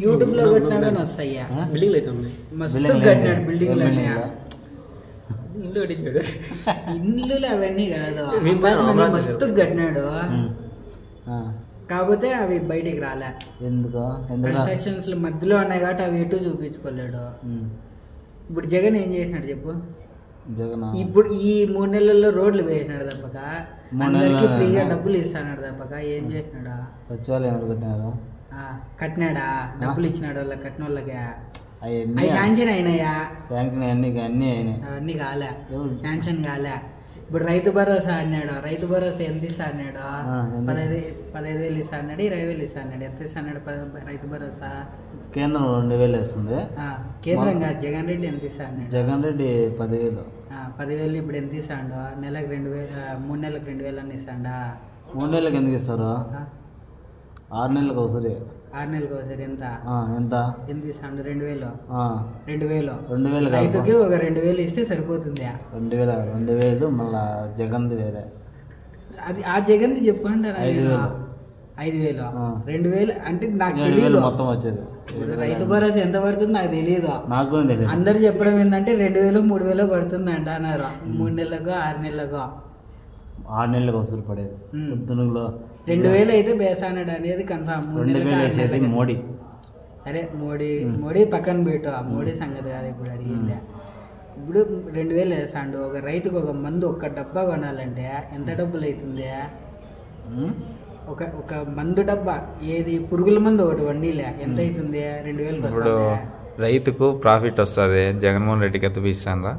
YouTube లో కట్టినా కానీ వస్తాయ్యా. బిల్డింగ్లు అయితే ఉన్నాయి, మస్తు కట్టినాడు బిల్డింగ్లు అన్నీ. ఇల్లు కట్టించాడు, ఇల్లులు అవన్నీ కాదు, మస్తు కట్టినాడు. కాకపోతే అవి బయటికి రాలే. ఎందుకు? కన్స్ట్రక్షన్స్ మధ్యలో ఉన్నాయి కాబట్టి అవి ఎటు చూపించుకోలేడు. ఇప్పుడు జగన్ ఏం చేసినాడు చెప్పు? ఇప్పుడు ఈ 3 నెలల్లో రోడ్లు వేసినాడు తప్పక, అందరికి ఫ్రీగా డబ్బులు ఇస్తాడు తప్పక ఏం చేసినాడా? కట్టినాడా? డబ్బులు ఇచ్చినాడు వాళ్ళకి, కట్టిన వాళ్ళకి. అవి శాంక్షన్ అయినాయా? అన్ని కాలే, శాంక్షన్ కాలే. ఇప్పుడు రైతు భరోసా అన్నాడు, రైతు భరోసా ఎంత ఇస్తా అన్నాడు? 15,000 ఇస్తా అన్నాడు, 20,000 ఇస్తా అన్నాడు. ఎంత ఇస్తా అన్నాడు రైతు భరోసా? కేంద్రం 2,000 ఇస్తుంది. కేంద్రం కాదు, జగన్ రెడ్డి ఎంత ఇస్తా అన్నాడు? జగన్ రెడ్డి 10,000. ఇప్పుడు ఎంత ఇస్తాడు? నెలకు 2,000, 3 నెలలకు 2,000 అని ఇస్తాడా? 3 నెలలకు ఎందుకు ఇస్తారు? 6 నెలలకు ఒకసారి. 6 నెలలకు ఒకసారి. ఎంత ఇస్తాడు? 2,000. రైతుకి ఒక 2,000 ఇస్తే సరిపోతుంది. 2,000 మళ్ళా జగన్ది వేరే. అది ఆ జగన్ది చెప్పు అంటారా? 5,000. 2,000 అంటే నాకు తెలియదు మొత్తం వచ్చేది. రైతు భరోసా ఎంత పడుతుంది నాకు తెలియదు. నాకు అందరు చెప్పడం ఏంటంటే 2,000 3,000 పడుతుంది అంట అన్నారు. 3 నెలలకు 6 నెలలకు. 6 నెలలకు వసూలు పడేది. 2,000 అయితే బేసానడు అనేది కన్ఫామ్. 2,000 మోడీ. సరే మోడీ పక్కన పెట్టు, ఆ మోడీ సంగతి కాదు ఇప్పుడు అడిగింది. ఇప్పుడు 2,000 వేసాడు. ఒక రైతుకు ఒక మందు ఒక్క డబ్బా కొనాలంటే ఎంత డబ్బులు అవుతుంది? ఒక మందు డబ్బా, ఏది పురుగుల మందు ఒకటి వండిలే ఎంత అవుతుంది? 2,000. ఇప్పుడు రైతుకు ప్రాఫిట్ వస్తుంది, జగన్మోహన్ రెడ్డికి ఎంత ఇస్తాను?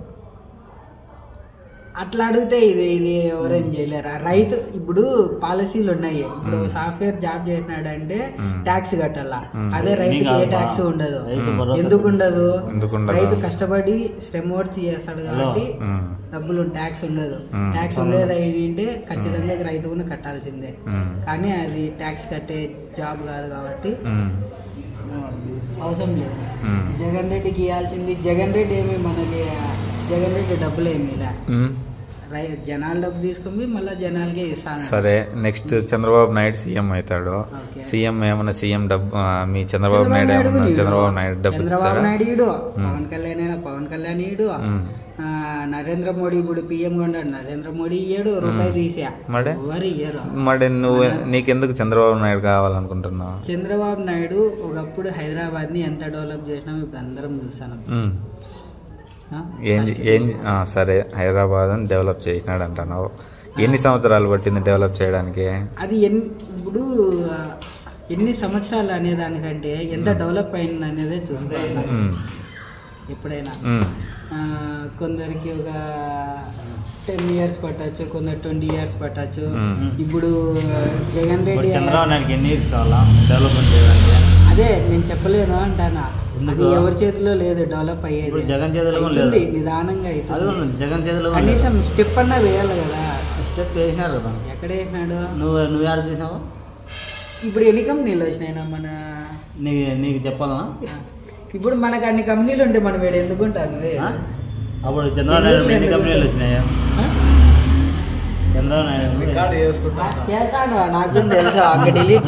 అట్లా అడిగితే ఇది ఎవరేం చేయలేరు. రైతు ఇప్పుడు పాలసీలు ఉన్నాయి. ఇప్పుడు సాఫ్ట్వేర్ జాబ్ చేసినాడు అంటే ట్యాక్స్ కట్టాలా, అదే రైతుకి ఏ ట్యాక్స్ ఉండదు. ఎందుకు ఉండదు? రైతు కష్టపడి శ్రమ వచ్చి చేస్తాడు కాబట్టి డబ్బులు, ట్యాక్స్ ఉండదు. ట్యాక్స్ ఉండేది ఏంటంటే ఖచ్చితంగా రైతుకుని కట్టాల్సిందే. కానీ అది ట్యాక్స్ కట్టే జాబ్ కాదు కాబట్టి అవసరం లేదు. జగన్ రెడ్డికి ఇవ్వాల్సింది, జగన్ రెడ్డి ఏమి మనకి, జగన్ రెడ్డి డబ్బులు ఏమి ఇలా జనాల డబ్బు తీసుకొని మళ్ళీ జనాలకే ఇస్తాను. సరే, నెక్స్ట్ చంద్రబాబు నాయుడు సీఎం అవుతాడు. సీఎం ఏమన్నా సీఎం డబ్బు మీ చంద్రబాబు నాయుడు డబ్బు చంద్రబాబు నాయుడు, పవన్ కళ్యాణ్ ఇడు, నరేంద్ర మోడీ ఇప్పుడు పిఎం ఉన్నాడు. నరేంద్ర మోడీ ఇయ్యాడు, రూపాయి తీసా ఎవరు ఇయ్యరు. మరి నువ్వు నీకెందుకు చంద్రబాబు నాయుడు కావాలనుకుంటున్నావు? చంద్రబాబు నాయుడు ఒకప్పుడు హైదరాబాద్ ని ఎంత డెవలప్ చేసినాం ఇప్పుడు అందరం చూసాను. సరే, హైదరాబాద్ డెవలప్ చేసినాడు అంటున్నావు. ఎన్ని సంవత్సరాలు పట్టింది డెవలప్ చేయడానికి? అది ఇప్పుడు ఎన్ని సంవత్సరాలు అనే దానికంటే ఎంత డెవలప్ అయింది అనేదే చూసుకోవాలి ఎప్పుడైనా. కొందరికి ఒక 10 years పట్టచ్చు, కొందరు 20 years పట్టచ్చు. ఇప్పుడు జగన్ రెడ్డి చంద్రబాబు నాయుడుకి ఎన్ని ఇయర్స్ కావాలా డెవలప్మెంట్ చేయడానికి? అదే నేను చెప్పలేను అంటానా. అది ఎవరి చేతిలో లేదు డెవలప్ అయ్యేది. జగన్ చేతిలో ఉంది, నిదానంగా అవుతుంది. జగన్ చేతిలో కనీసం స్టెప్ అన్నా వేయాలి కదా. స్టెప్ వేసినారు కదా. ఎక్కడ వేసినాడు? నువ్వు ఎక్కడ చూసినావు? ఇప్పుడు ఎన్ని కంపెనీలు వచ్చినాయినా మన నీకు చెప్పాలా? ఇప్పుడు మనకు అన్ని కంపెనీలు ఉంటే మనం వీడు ఎందుకుంటాను? అప్పుడు చంద్రబాబు నాయుడు ఎన్ని కంపెనీలు వచ్చినాయా? చంద్రబాబు నాయుడు చేశాను, నాకు తెలుసు. అక్కడ డిలీట్